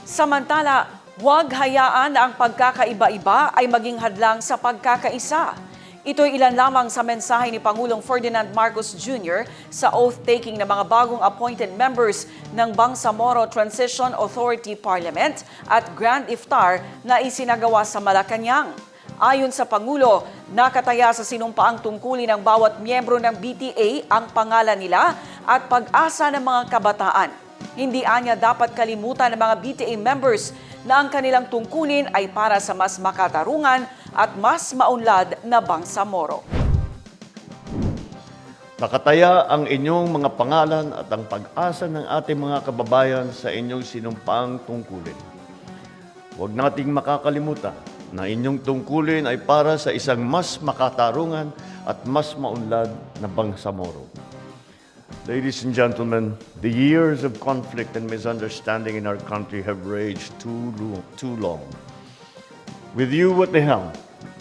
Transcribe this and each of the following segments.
Samantala, huwag hayaan na ang pagkakaiba-iba ay maging hadlang sa pagkakaisa. Ito'y ilan lamang sa mensahe ni Pangulong Ferdinand Marcos Jr. sa oath-taking ng mga bagong appointed members ng Bangsamoro Transition Authority Parliament at Grand Iftar na isinagawa sa Malacanang. Ayon sa Pangulo, nakataya sa sinumpaang tungkulin ng bawat miyembro ng BTA ang pangalan nila at pag-asa ng mga kabataan. Hindi anya dapat kalimutan ng mga BTA members na ang kanilang tungkulin ay para sa mas makatarungan at mas maunlad na Bangsamoro. Nakataya ang inyong mga pangalan at ang pag-asa ng ating mga kababayan sa inyong sinumpaang tungkulin. Huwag nating makakalimutan na inyong tungkulin ay para sa isang mas makatarungan at mas maunlad na Bangsamoro. Ladies and gentlemen, the years of conflict and misunderstanding in our country have raged too long. With you at the helm,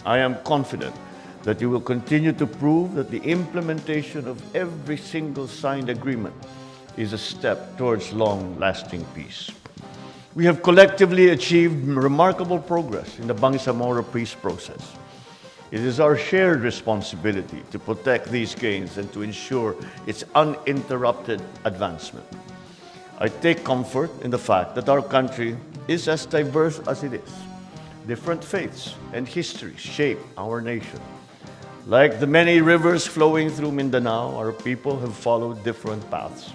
I am confident that you will continue to prove that the implementation of every single signed agreement is a step towards long-lasting peace. We have collectively achieved remarkable progress in the Bangsamoro peace process. It is our shared responsibility to protect these gains and to ensure its uninterrupted advancement. I take comfort in the fact that our country is as diverse as it is. Different faiths and histories shape our nation. Like the many rivers flowing through Mindanao, our people have followed different paths.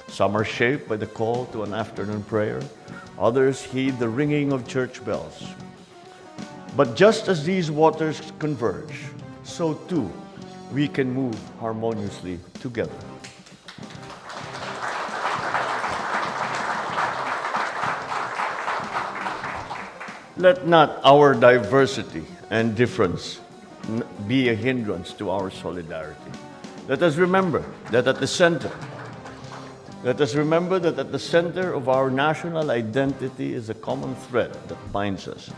Some are shaped by the call to an afternoon prayer. Others heed the ringing of church bells. But just as these waters converge, so too we can move harmoniously together. Let not our diversity and difference be a hindrance to our solidarity. Let us remember that at the center of our national identity is a common thread that binds us,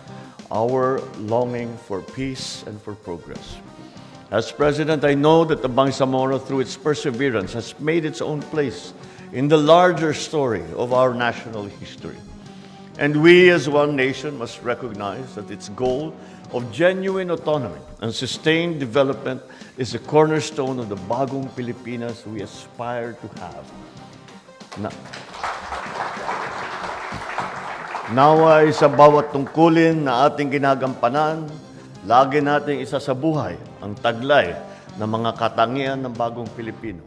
our longing for peace and for progress. As President, I know that the Bangsamoro, through its perseverance, has made its own place in the larger story of our national history. And we as one nation must recognize that its goal of genuine autonomy and sustained development is the cornerstone of the bagong Pilipinas we aspire to have. Naway sa bawat tungkulin na ating ginagampanan, lagi nating isa sa buhay ang taglay ng mga katangian ng bagong Pilipino.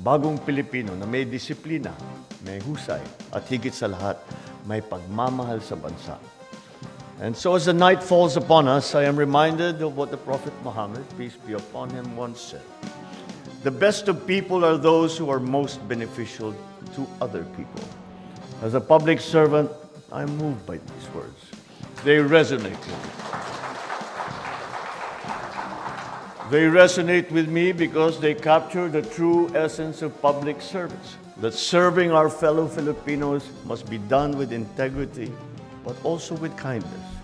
Bagong Pilipino na may disiplina, may husay, at higit sa lahat, may pagmamahal sa bansa. And so as the night falls upon us, I am reminded of what the Prophet Muhammad, peace be upon him, once said. The best of people are those who are most beneficial to other people. As a public servant, I am moved by these words. They resonate with me. They resonate with me because they capture the true essence of public service, that serving our fellow Filipinos must be done with integrity, but also with kindness.